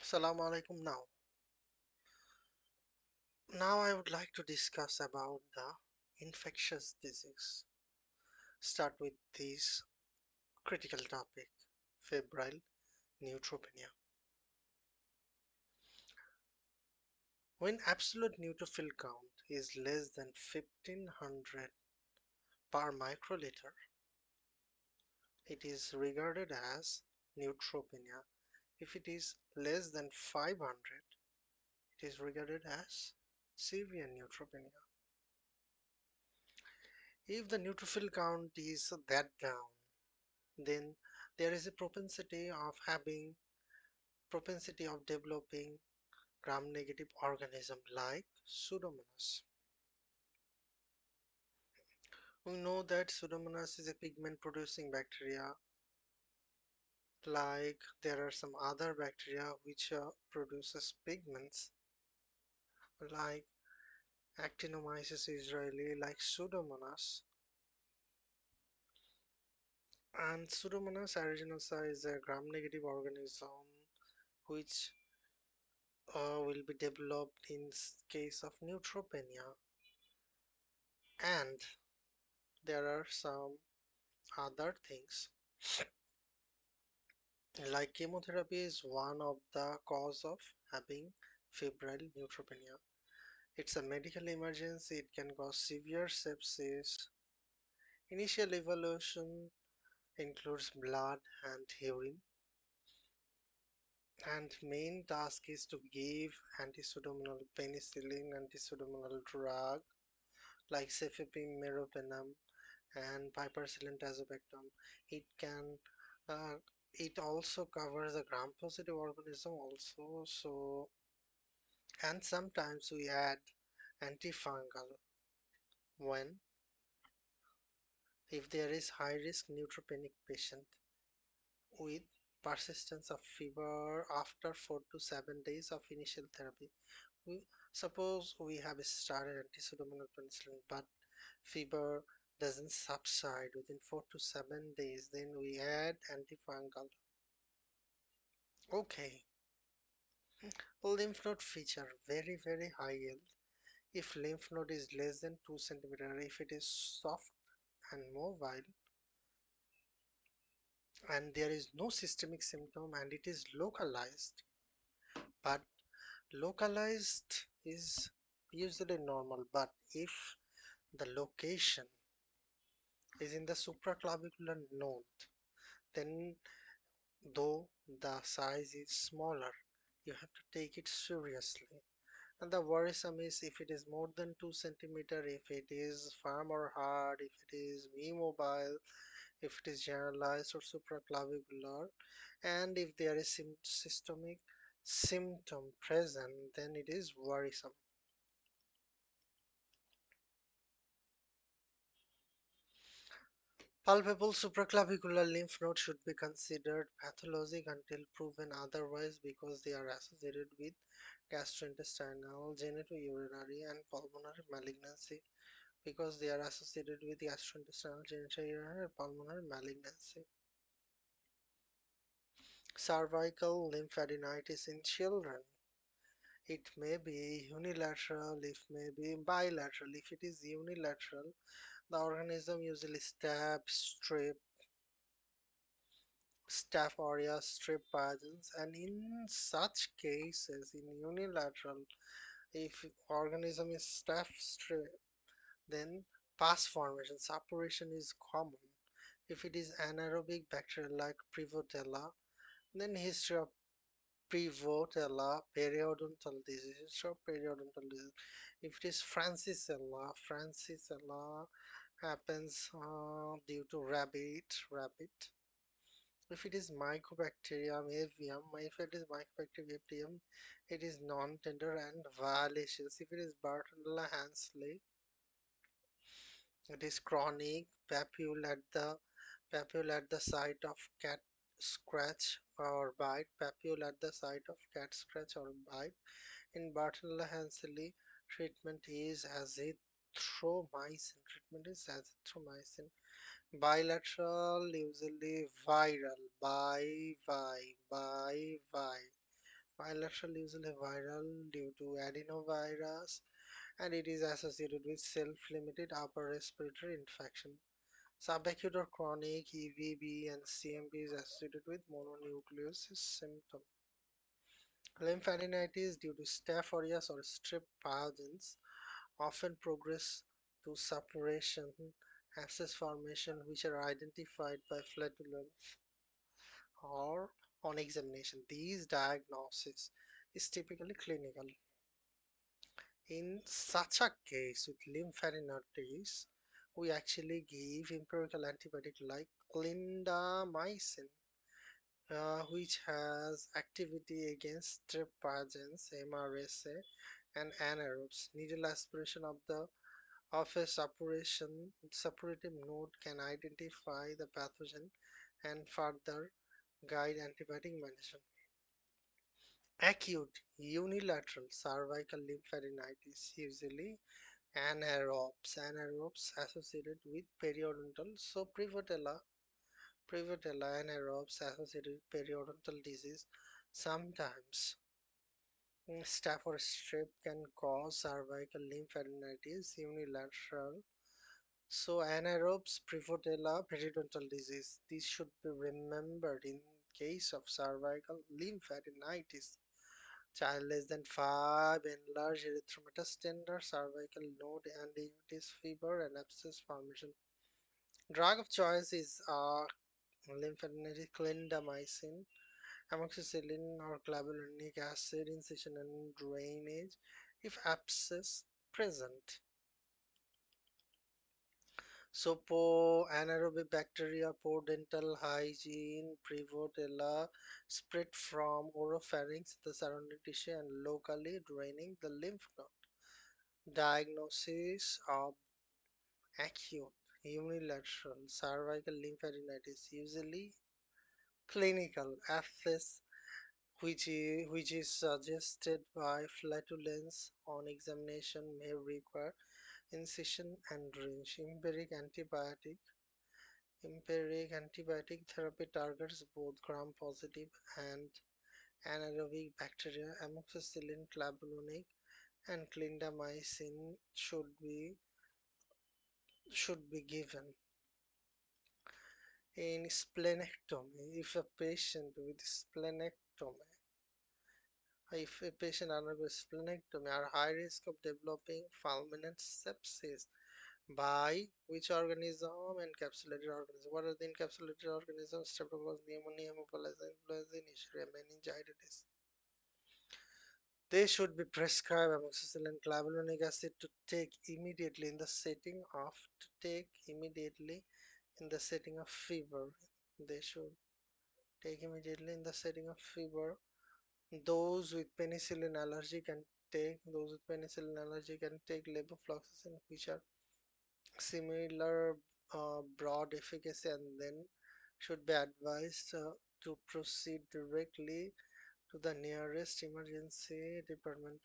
Assalamu alaikum. Now I would like to discuss about the infectious disease. Start with this critical topic, febrile neutropenia. When absolute neutrophil count is less than 1500 per microliter, it is regarded as neutropenia. If it is less than 500, it is regarded as severe neutropenia. If the neutrophil count is that down, then there is a propensity of developing gram-negative organism like Pseudomonas. We know that Pseudomonas is a pigment producing bacteria, like there are some other bacteria which produces pigments like Actinomyces israeli, like Pseudomonas. And Pseudomonas aeruginosa is a gram-negative organism which will be developed in case of neutropenia. And there are some other things like chemotherapy is one of the cause of having febrile neutropenia. It's a medical emergency. It can cause severe sepsis. Initial evaluation includes blood and urine, and main task is to give anti-pseudomonal penicillin, anti-pseudomonal drug like cefepime, meropenem, and piperacillin tazobactam. It can uh, it also covers the gram-positive organism also. So, and sometimes we add antifungal when if there is high-risk neutropenic patient with persistence of fever after 4 to 7 days of initial therapy. We suppose we have started anti-pseudomonal penicillin, but fever doesn't subside within 4 to 7 days, then we add antifungal. Okay, lymph node feature very high yield. If lymph node is less than 2 centimeter, if it is soft and mobile, and there is no systemic symptom and it is localized, but localized is usually normal, but if the location is in the supraclavicular node, then though the size is smaller, you have to take it seriously. And the worrisome is if it is more than 2 centimeter, if it is firm or hard, if it is immobile, if it is generalized or supraclavicular, and if there is systemic symptom present, then it is worrisome. Palpable supraclavicular lymph nodes should be considered pathologic until proven otherwise because they are associated with gastrointestinal, genitourinary, and pulmonary malignancy. Because they are associated with gastrointestinal, genitourinary, and pulmonary malignancy. Cervical lymphadenitis in children. It may be unilateral, it may be bilateral. If it is unilateral, the organism usually stabs, staph aureus, strep pathogens, and in such cases, in unilateral, if organism is staph strep, then pus formation, suppuration is common. If it is anaerobic bacteria like Prevotella, then history of Prevotella periodontal disease, history of periodontal disease. If it is Francisella happens due to rabbit. If it is Mycobacterium avium, if it is Mycobacterium avium, it is non-tender and violaceous. If it is Bartonella Hansley, it is chronic papule at the site of cat scratch or bite, papule at the site of cat scratch or bite. In Bartonella Hansley, treatment is azithromycin. Bilateral, usually viral, bi, vi, Bilateral usually viral due to adenovirus and it is associated with self-limited upper respiratory infection. Subacute or chronic EVB and CMV is associated with mononucleosis symptom. Lymphadenitis due to Staph aureus or strep pathogens often progress to suppuration, abscess formation, which are identified by flatulence or on examination. These diagnosis is typically clinical. In such a case with lymphadenitis, we actually give empirical antibiotic like clindamycin, which has activity against strep pathogens, MRSA, and anaerobes. Needle aspiration of a suppurative node can identify the pathogen and further guide antibiotic management. Acute unilateral cervical lymphadenitis, usually anaerobes associated with periodontal. So prevotella anaerobes associated with periodontal disease. Sometimes staph or strep can cause cervical lymphadenitis unilateral. So anaerobes, prevotella, periodontal disease. This should be remembered in case of cervical lymphadenitis. Child less than 5, enlarged erythematous tender cervical node and uveitis fever and abscess formation. Drug of choice is lymphadenectomy clindamycin, amoxicillin or clavulanic acid, incision and drainage if abscess present. So, anaerobic bacteria, poor dental hygiene, prevotella spread from oropharynx, the surrounding tissue, and locally draining the lymph node. Diagnosis of acute unilateral cervical lymphadenitis, usually clinical abscess, which is suggested by flatulence on examination, may require incision and drainage. Empiric antibiotic therapy targets both gram-positive and anaerobic bacteria. Amoxicillin, clavulanic, and clindamycin should be given. In splenectomy, if a patient undergoes splenectomy, are high risk of developing fulminant sepsis by which organism? Encapsulated organism. What are the encapsulated organisms? Streptococcus pneumoniae, Haemophilus influenza, Neisseria meningitis. They should be prescribed amoxicillin clavulanic acid to take immediately in the setting of fever. They should take immediately in the setting of fever. Those with penicillin allergy can take levofloxacin, which are similar broad efficacy, and then should be advised to proceed directly to the nearest emergency department.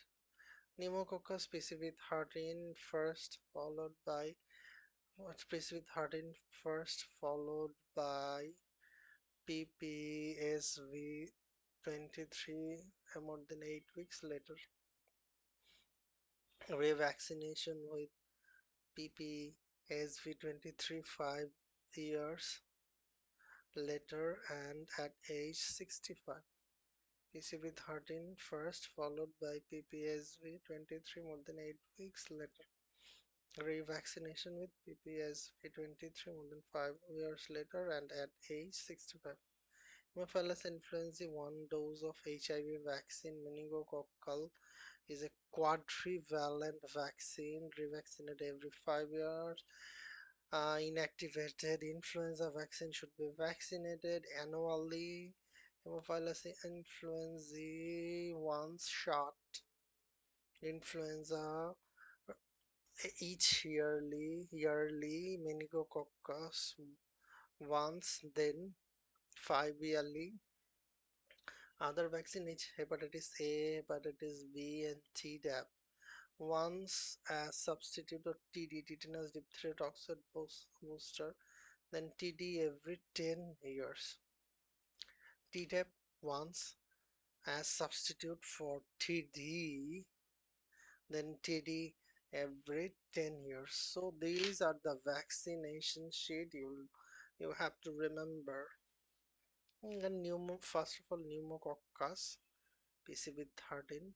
Pneumococcus species 13 first followed by PPSV 23 more than 8 weeks later. Revaccination with PPSV 23 5 years later and at age 65. PCV 13 first followed by PPSV 23 more than 8 weeks later. Revaccination with PPSV 23 more than 5 years later and at age 65. Haemophilus influenzae, one dose of HIV vaccine. Meningococcal is a quadrivalent vaccine, revaccinated every 5 years. Inactivated influenza vaccine should be vaccinated annually. Haemophilus influenzae once shot. Influenza each yearly meningococcus once, then 5 yearly. Other vaccine is hepatitis A, hepatitis B, and Tdap. Once as substitute of TD, tetanus, diphtheria, toxoid booster, then TD every 10 years. Tdap once as substitute for TD, then TD every 10 years. So these are the vaccination schedule you have to remember. And first of all, pneumococcus PCV13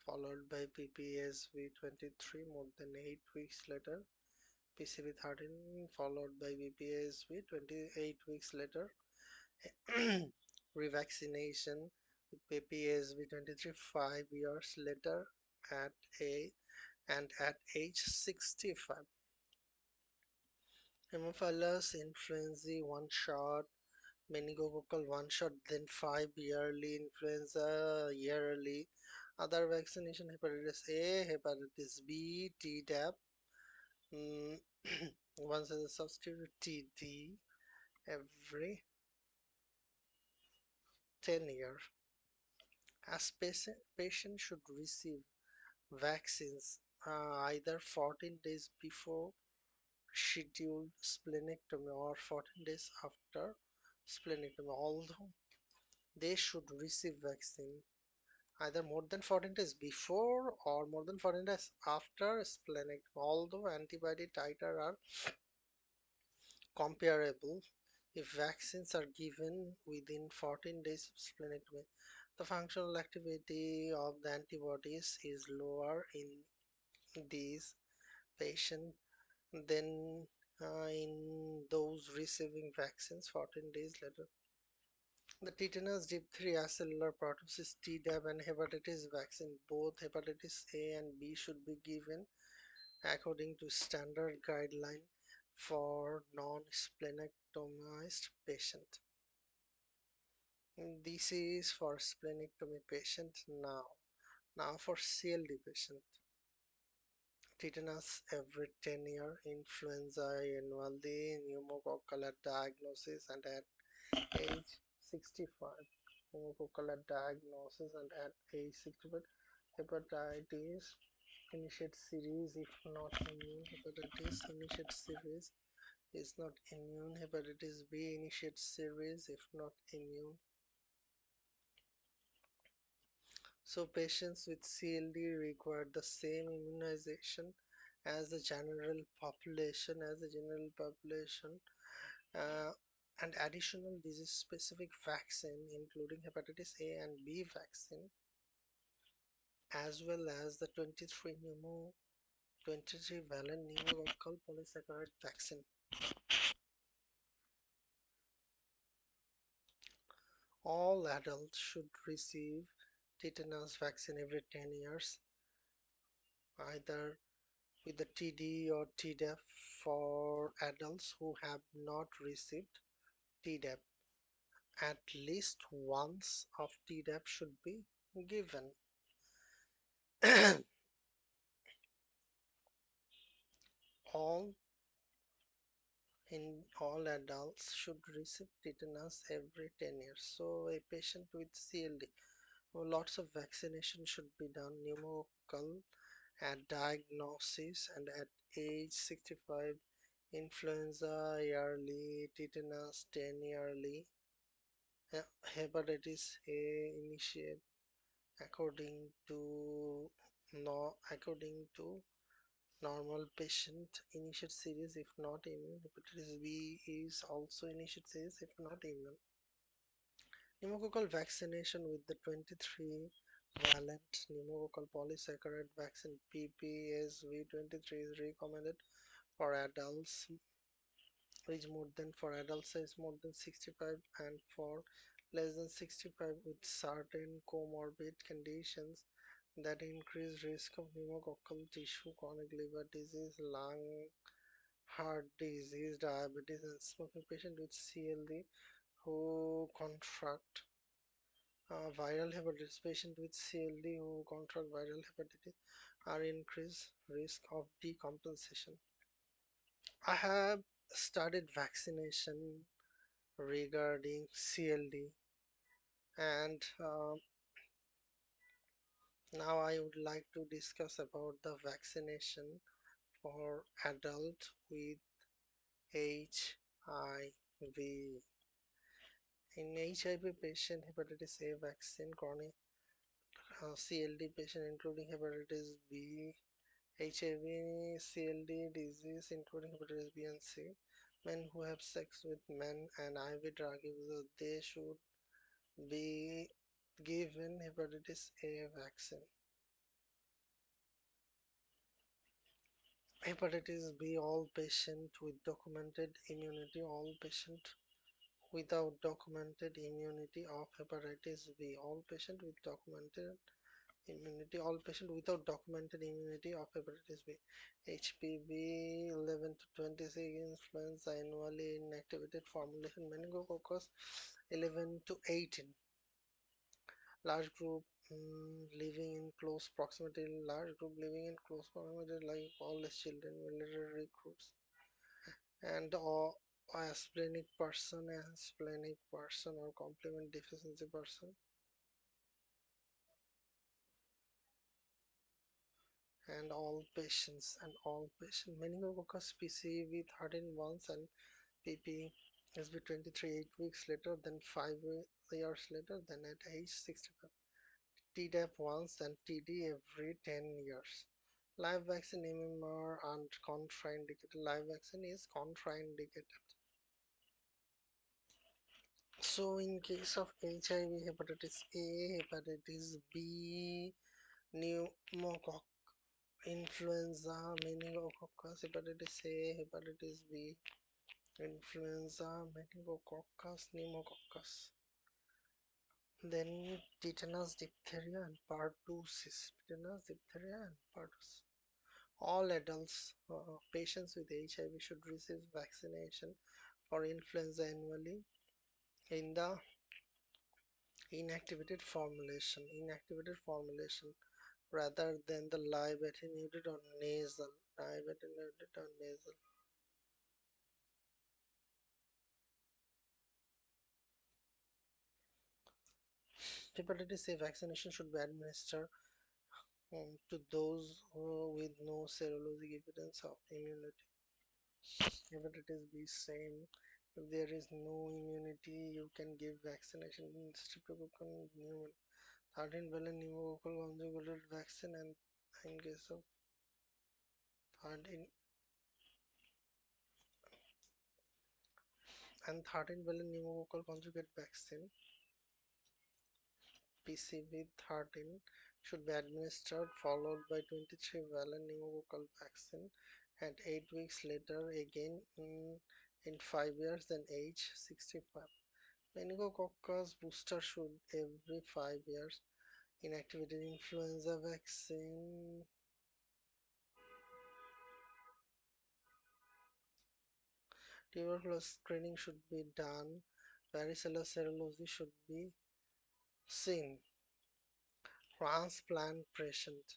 followed by PPSV23 more than 8 weeks later, PCV13 followed by PPSV 28 weeks later, revaccination with PPSV 23 5 years later at a and at age 65. Haemophilus influenzae one shot, meningococcal one shot, then 5 yearly, influenza yearly, other vaccination hepatitis A, hepatitis B, Tdap, mm, once as a substitute TD every 10 years. As patient should receive vaccines either 14 days before scheduled splenectomy or 14 days after splenectomy, although they should receive vaccine either more than 14 days before or more than 14 days after splenectomy, although antibody titer are comparable. If vaccines are given within 14 days of splenectomy, the functional activity of the antibodies is lower in these patients than in those receiving vaccines 14 days later. The tetanus, diphtheria, cellular pertussis, Tdap, and hepatitis vaccine, both hepatitis A and B, should be given according to standard guideline for non-splenectomized patient. This is for splenectomy patient now. Now for CLD patient. Tetanus every 10 year, influenza annually, pneumococcal at diagnosis and at age 65. Pneumococcal at diagnosis and at age 65. Hepatitis initiate series if not immune. Hepatitis initiate series is not immune. Hepatitis B initiate series if not immune. So patients with CLD require the same immunization as the general population uh, and additional disease specific vaccine including hepatitis A and B vaccine as well as the 23 valent pneumococcal polysaccharide vaccine. All adults should receive tetanus vaccine every 10 years either with the TD or Tdap for adults who have not received Tdap. At least once of Tdap should be given. all all adults should receive tetanus every 10 years. So a patient with CLD, lots of vaccination should be done. Pneumococcal at diagnosis and at age 65, influenza yearly, tetanus 10 yearly, hepatitis A initiate according to normal patient initiate series if not immune. Hepatitis B is also initiate series if not immune. Pneumococcal vaccination with the 23 valent pneumococcal polysaccharide vaccine PPSV23 is recommended for adults for adults is more than 65 and for less than 65 with certain comorbid conditions that increase risk of pneumococcal tissue, chronic liver disease, lung, heart disease, diabetes, and smoking. Patient with CLD who contract viral hepatitis. Patient with CLD who contract viral hepatitis are increased risk of decompensation. I have studied vaccination regarding CLD and now I would like to discuss about the vaccination for adult with HIV. In HIV patient, hepatitis A vaccine, chronic CLD patient including hepatitis B, HIV, CLD disease including hepatitis B and C, men who have sex with men and IV drug users, they should be given hepatitis A vaccine. Hepatitis B, all patient with documented immunity, all patient without documented immunity of hepatitis B, all patient with documented immunity, all patient without documented immunity of hepatitis B, HPV 11 to 26, influenza annually inactivated formulation, meningococcus 11 to 18, large group living in close proximity, large group living in close proximity like all the children, military recruits, and or asplenic person or complement deficiency person, and all patients meningococcus PCV 13 months and PP is be 23 8 weeks later, then 5 years later, then at age 65. Tdap once and TD every 10 years. Live vaccine MMR and contraindicated. Live vaccine is contraindicated. So in case of HIV, hepatitis A, hepatitis B, pneumococcus, influenza, meningococcus, hepatitis A, hepatitis B, influenza, meningococcus, pneumococcus. Then tetanus, diphtheria, and pertussis. Tetanus, diphtheria, and pertussis. All adults, patients with HIV should receive vaccination for influenza annually in the inactivated formulation rather than the live attenuated or nasal. Hepatitis A vaccination should be administered to those with no serologic evidence of immunity. Hepatitis B, same. If there is no immunity, you can give vaccination in streptococcal pneumonia, 13 valent pneumococcal conjugated vaccine, and in case of 13 13 valent pneumococcal conjugate vaccine PCV13 should be administered, followed by 23 valent pneumococcal vaccine and 8 weeks later again in 5 years, then age 65. Meningococcus booster should every 5 years. Inactivated influenza vaccine. Tuberculosis screening should be done. Varicella serology should be seen. Transplant patient.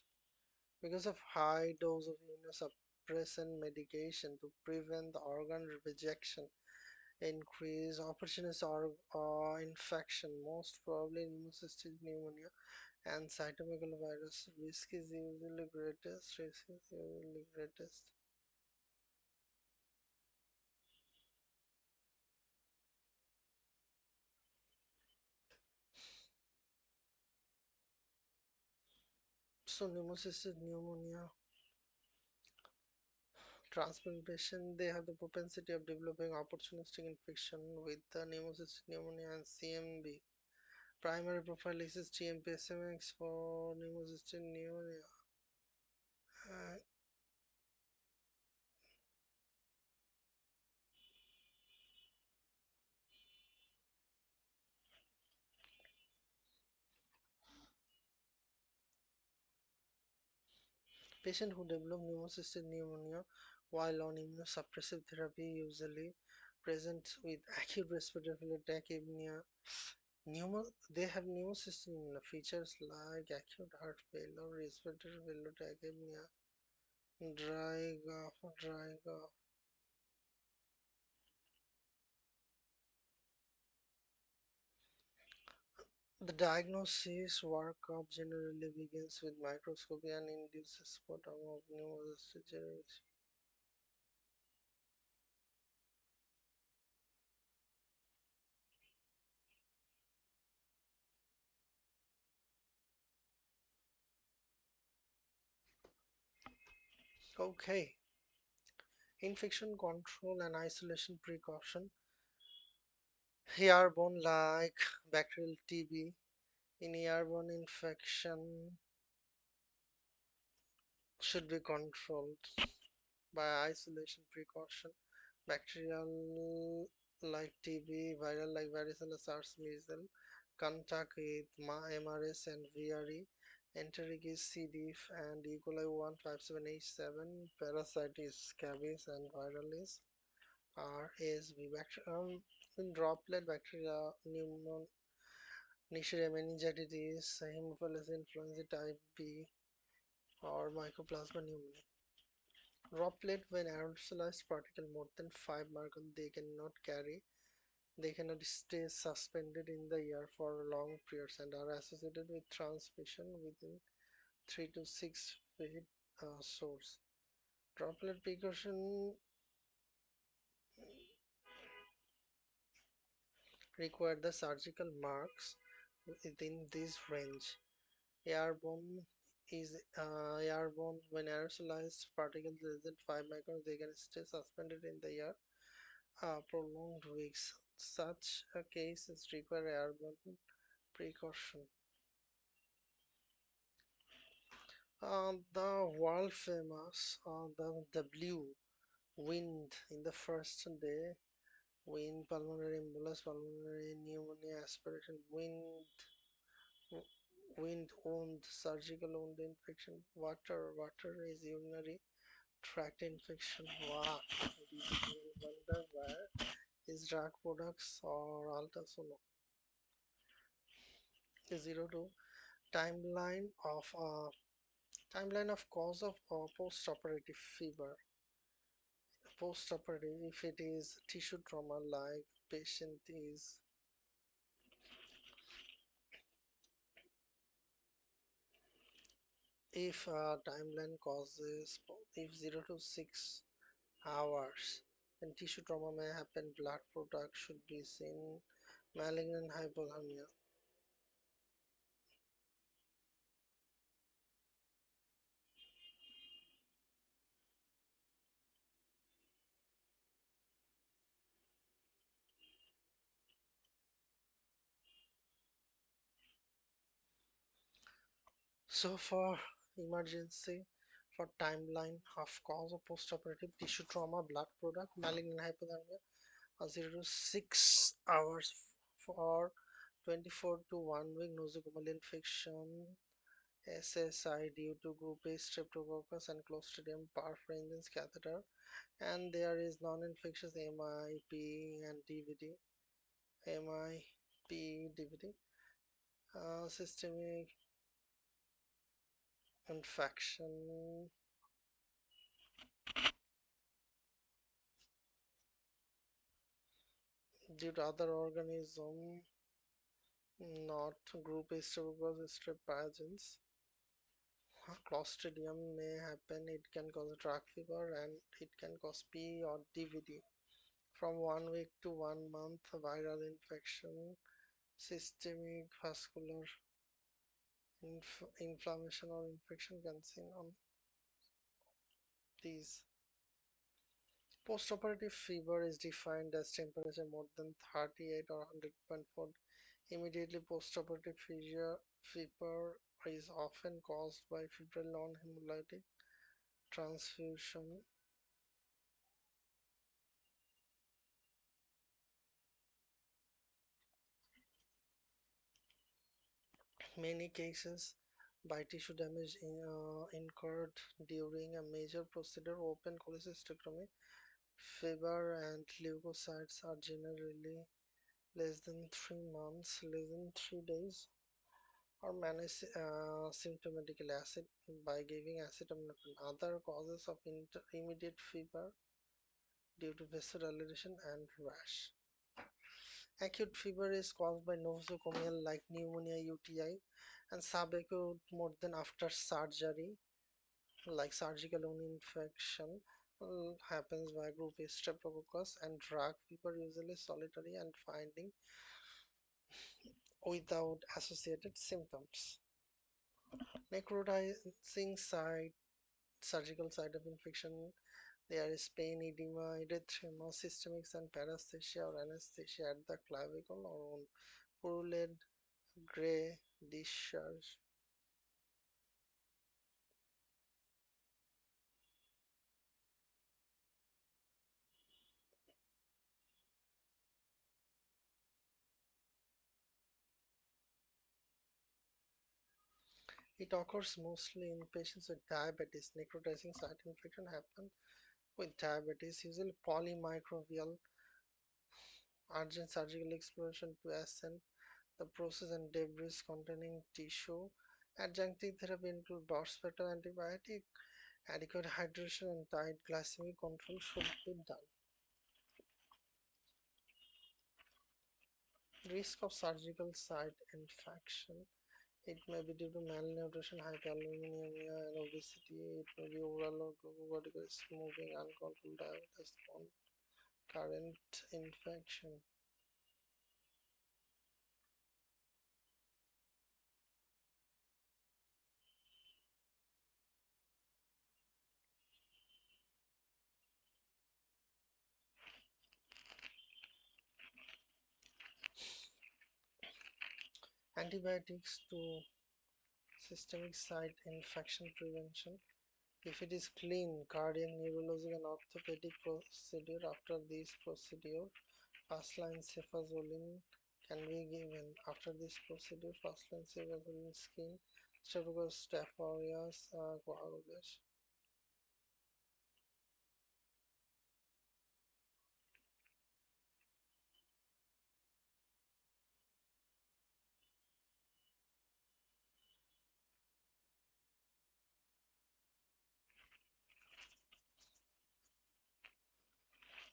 Because of high dose of immunosuppressant medication to prevent the organ rejection, increase opportunity or infection, most probably pneumocystis pneumonia and cytomegalovirus. Risk is usually greatest. So pneumocystis pneumonia transplantation, they have the propensity of developing opportunistic infection with the pneumocystis pneumonia and CMV. Primary prophylaxis TMP SMX for pneumocystis pneumonia. Uh, Patient who develop pneumocystis pneumonia while on immunosuppressive therapy usually present with acute respiratory failure, tachypnea. They have pneumocystis pneumonia features like acute heart failure, respiratory failure, tachypnea, dry cough. The diagnosis workup generally begins with microscopy and induces sputum of pneumocystis. Okay, infection control and isolation precaution. Airborne like bacterial TB. In airborne infection should be controlled by isolation precaution. Bacterial like TB, viral like varicella, SARS, measles, contact with MRS and VRE, enteric is C. diff and E. coli 157H7, parasite is scabies and viral is RSV. Bacterium in droplet bacteria, Neisseria meningitis, Haemophilus influenza type B, or Mycoplasma pneumoniae. Droplet when aerosolized particle more than 5 micron they cannot stay suspended in the air for long periods and are associated with transmission within 3 to 6 feet source. Droplet precaution require the surgical marks within this range. Airborne is airborne when aerosolized particles less than 5 microns they can stay suspended in the air prolonged weeks. Such a case is require airborne precaution. The world famous the blue wind in the first day, wind, pulmonary embolus, pulmonary pneumonia, aspiration, wind wound, surgical wound infection, water is urinary tract infection. Wow, you wonder where is drug products or ultrasound. 02 timeline of cause of post-operative fever. Post-operative, if it is tissue trauma, like patient is if timeline causes if 0 to 6 hours, then tissue trauma may happen. Blood product should be seen. Malignant hypothermia. So for emergency, for timeline of cause of postoperative tissue trauma, blood product, malignant hypothermia, 0 to 6 hours. For 24 to 1 week nosocomial infection, SSI due to group A streptococcus and Clostridium perfringens catheter, and there is non-infectious MIP and DVD, MIP DVD, systemic infection due to other organism, not group A streptococcus strep pathogens. Clostridium may happen, it can cause drug fever and it can cause P or DVD. From 1 week to 1 month, viral infection, systemic vascular inflammation or infection can seen on these. Postoperative fever is defined as temperature more than 38 or 100.4. Immediately postoperative fever is often caused by febrile non-hemolytic transfusion. Many cases by tissue damage incurred during a major procedure, open cholecystectomy. Fever and leukocytes are generally less than 3 months, less than 3 days, or manage symptomatically acid by giving acetaminophen. Other causes of immediate fever due to vasodilation and rash. Acute fever is caused by nosocomial like pneumonia, UTI, and subacute more than after surgery, like surgical wound infection. Happens by group A streptococcus and drug fever, usually solitary and finding without associated symptoms. Necrotizing site surgical site of infection, there is pain, edema, erythema, systemics, and paresthesia or anesthesia at the clavicle or on purulent gray discharge. It occurs mostly in patients with diabetes. Necrotizing site infection happen with diabetes, usually polymicrobial. Urgent surgical exploration to ascend the process and debris containing tissue. Adjunctive therapy include broad spectrum antibiotic. Adequate hydration and tight glycemic control should be done. Risk of surgical site infection. It may be due to malnutrition, hyperalbuminemia, and obesity. It may be oral or glucocorticoid smoking, uncontrolled diabetes, concurrent infection. Antibiotics to systemic site infection prevention. If it is clean, cardiac, neurologic, and orthopedic procedure, after this procedure, first line cefazolin can be given. After this procedure, first line cefazolin skin, Streptococcus staph aureus coagulation.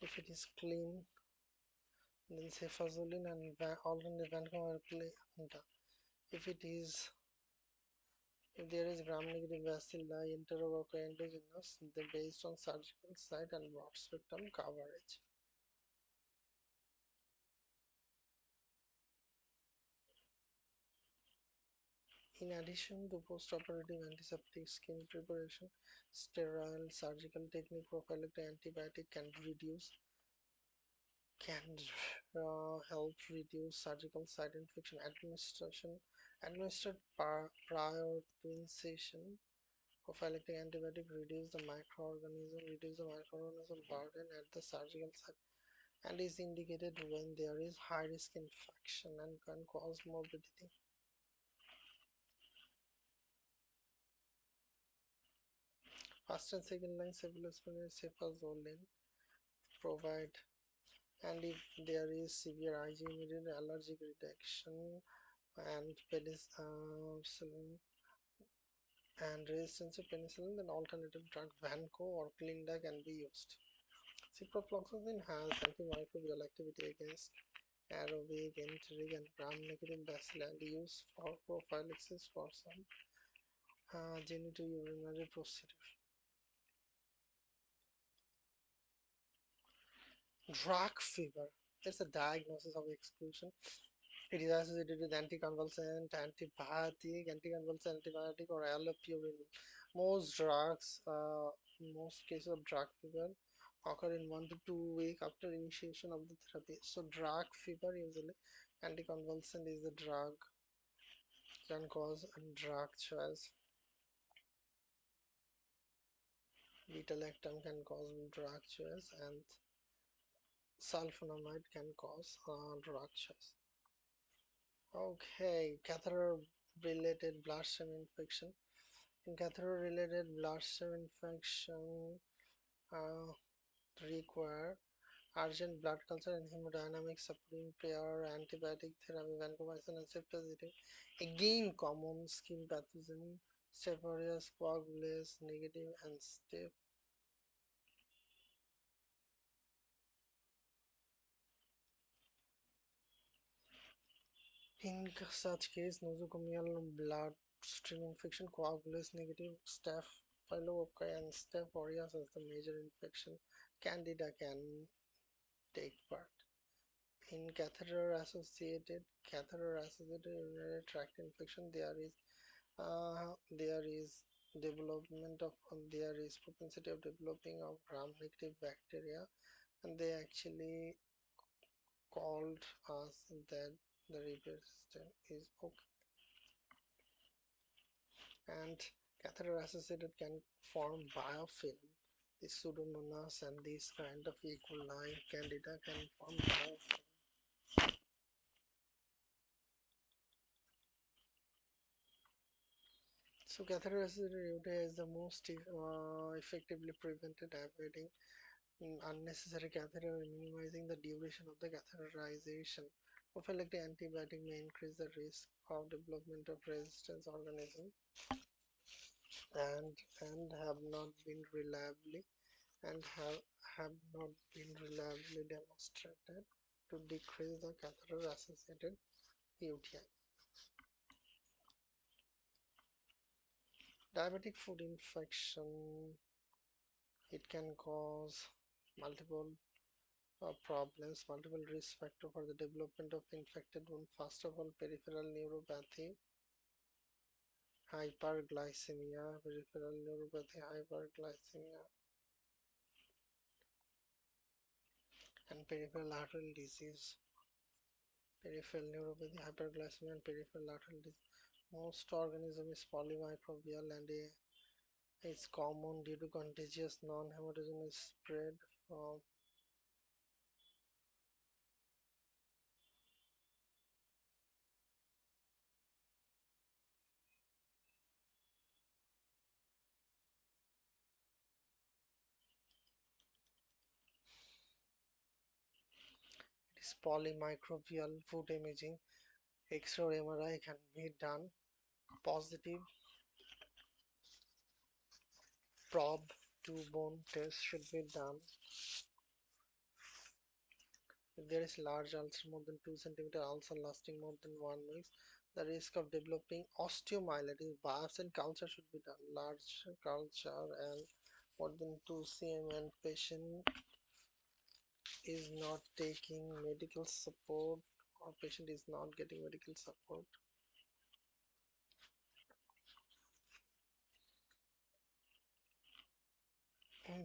If it is clean, then cefazolin and alternate vancomycin. If it is if there is gram-negative bacilli enterococci endogenous, then based on surgical site and broad spectrum coverage. In addition to postoperative antiseptic skin preparation, sterile surgical technique prophylactic antibiotic can help reduce surgical site infection. Administered prior to incision. Prophylactic antibiotic reduce the microorganism burden at the surgical site and is indicated when there is high risk infection and can cause morbidity. First and second line cephalosporin cefazolin provide, and if there is severe IG immediate allergic reaction and penicillin and resistance to penicillin, then alternative drug Vanco or Clinda can be used. Ciprofloxacin has antimicrobial activity against aerobic, enteric, and gram-negative bacilli and used for prophylaxis for some genitourinary procedure. Drug fever. It's a diagnosis of exclusion. It is associated with anticonvulsant, or allopurinol. Most drugs, most cases of drug fever occur in 1 to 2 weeks after initiation of the therapy. So, drug fever usually anticonvulsant is the drug can cause drug choice. Beta lactam can cause drug choice, and sulfonamide can cause drug choice. Okay, catheter-related bloodstream infection. In catheter-related bloodstream infection, uh, require urgent blood culture and hemodynamic supporting pair, antibiotic therapy, vancomycin and ceftazidime. Again, common skin pathogen, Staph aureus, coagulase, negative, and staph. In such case, nosocomial bloodstream infection, coagulase negative, Staphylococci and Staph aureus as the major infection. Candida can take part. In catheter associated urinary tract infection, there is development of there is propensity of developing of gram-negative bacteria, and they actually called us that the repair system is okay. And catheter associated can form biofilm. The pseudomonas and these kind of E. coli candida can form biofilm. So catheter associated UTI is the most effectively prevented, avoiding unnecessary catheter and minimizing the duration of the catheterization. Prophylactic antibiotic may increase the risk of development of resistance organism and and have not been reliably and have not been reliably demonstrated to decrease the catheter associated UTI. Diabetic foot infection, it can cause multiple problems, multiple risk factors for the development of infected wound. First of all, peripheral neuropathy, hyperglycemia, peripheral neuropathy, hyperglycemia, and peripheral arterial disease. Peripheral neuropathy, hyperglycemia, and peripheral arterial disease. Most organism is polymicrobial and is common due to contagious non-hematogenous spread from it is polymicrobial. Food imaging, X-ray, MRI can be done. Positive probe to bone test should be done. If there is large ulcer more than 2 centimeter ulcer lasting more than 1 week, the risk of developing osteomyelitis, biopsy and culture should be done. Large culture and more than 2 cm and patient is not taking medical support or patient is not getting medical support.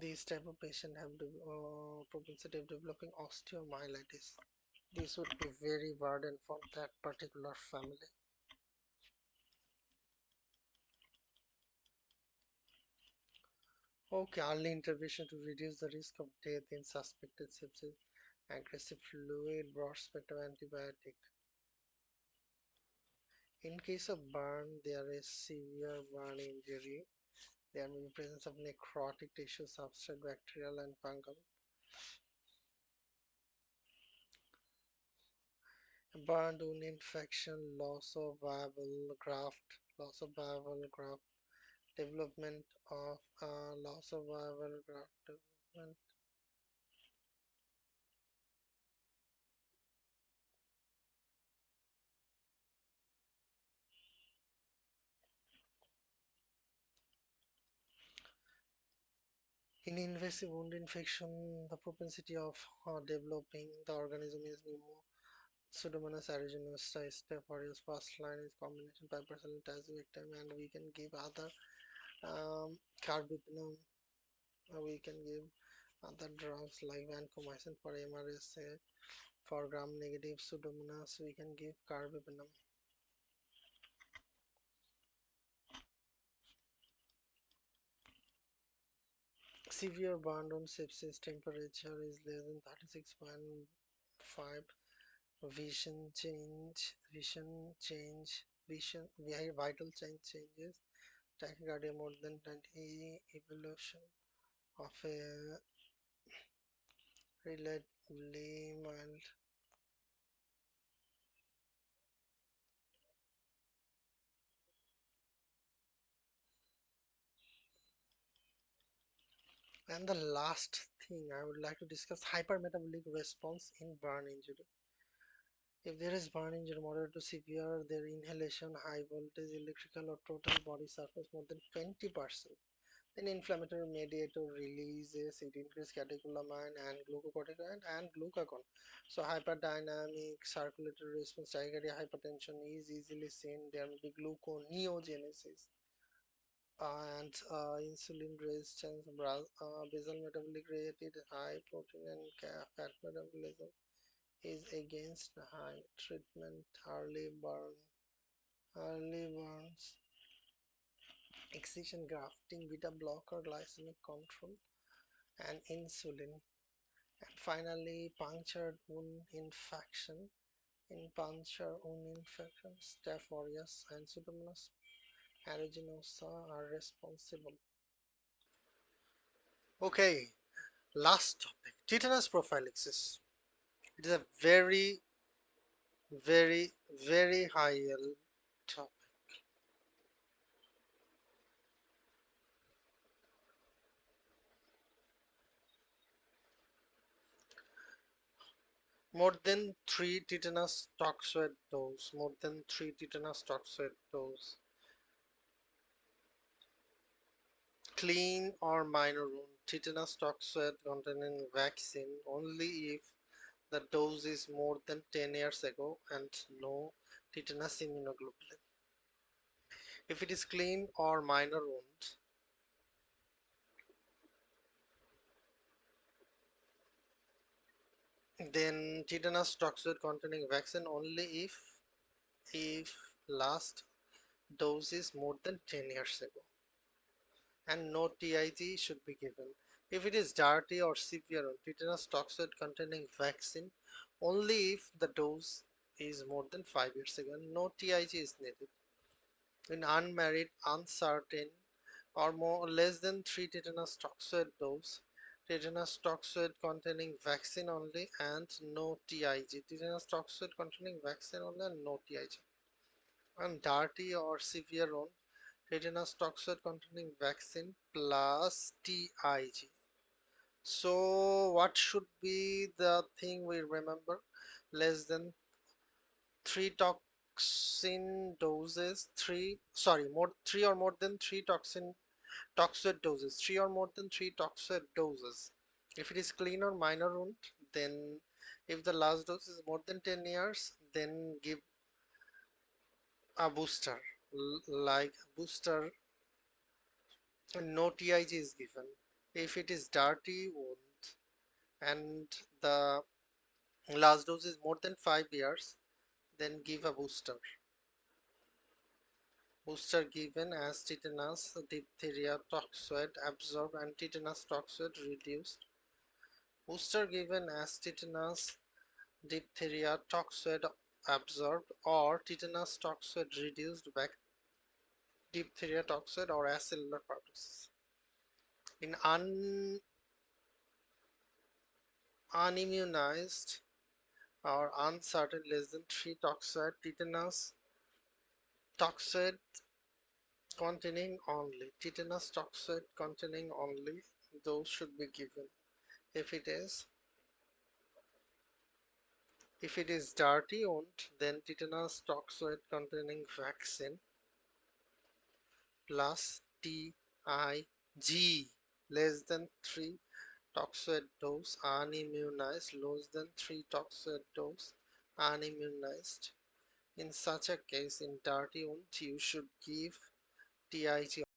These type of patient have the propensity of developing osteomyelitis. This would be very burden for that particular family. Okay, early intervention to reduce the risk of death in suspected sepsis, aggressive fluid, broad spectrum antibiotic. In case of burn, there is severe burn injury. There may be presence of necrotic tissue, substrate, bacterial and fungal. Burn wound infection, loss of viable graft, development of loss of viable graft development. In invasive wound infection, the propensity of developing the organism is Pseudomonas aeruginosa, Staph aureus. First line is combination 5% tazobactam, and we can give other carbapenem. We can give other drugs like vancomycin for MRSA. For gram-negative Pseudomonas, we can give carbapenem. Severe burn on sepsis, temperature is less than 36.5, vital changes, tachycardia more than 20, evolution of a relatively mild. And the last thing I would like to discuss, hypermetabolic response in burn injury. If there is burn injury moderate to severe, their inhalation, high voltage, electrical or total body surface more than 20%. Then inflammatory mediator releases, it increases catecholamine and glucocorticoid and glucagon. So hyperdynamic circulatory response, tachycardia, hypertension is easily seen. There may be gluconeogenesis. and insulin resistance, basal metabolic rate, high protein and fat metabolism is against high treatment, early burns, excision grafting, beta blocker, glycemic control, and insulin. And finally, punctured wound infection. In puncture wound infection, Staph aureus and Pseudomonas aeruginosa are responsible. Okay, last topic, tetanus prophylaxis. It is a very, very, very high yield topic. More than 3 tetanus toxoid dose. Clean or minor wound, tetanus toxoid containing vaccine only if the dose is more than 10 years ago and no tetanus immunoglobulin. If it is clean or minor wound, then tetanus toxoid containing vaccine only if last dose is more than 10 years ago and no TIG should be given. If it is dirty or severe, tetanus toxoid containing vaccine only if the dose is more than 5 years ago and no TIG is needed. In unmarried, uncertain, or more or less than 3 tetanus toxoid dose, tetanus toxoid containing vaccine only and no TIG. Tetanus toxoid containing vaccine only and no TIG. And dirty or severe wound, tetanus toxoid containing vaccine plus TIG. So what should be the thing we remember? Less than 3 toxin doses, 3 sorry, more 3 or more than 3 toxoid doses, 3 or more than 3 toxoid doses. If it is clean or minor wound, then if the last dose is more than 10 years, then give a booster, like booster, and no TIG is given. If it is dirty wound and the last dose is more than 5 years, then give a booster. Booster given as tetanus, diphtheria, toxoid absorbed and tetanus toxoid reduced. Booster given as tetanus, diphtheria, toxoid absorbed or tetanus toxoid reduced by diphtheria toxoid or acellular pertussis. In unimmunized or uncertain less than 3 toxoid, tetanus toxoid containing only, tetanus toxoid containing only, those should be given. If it is dirty wound, then tetanus toxoid containing vaccine plus TIG less than 3 toxoid dose unimmunized, less than 3 toxoid dose unimmunized. In such a case, in dirty wound, you should give TIG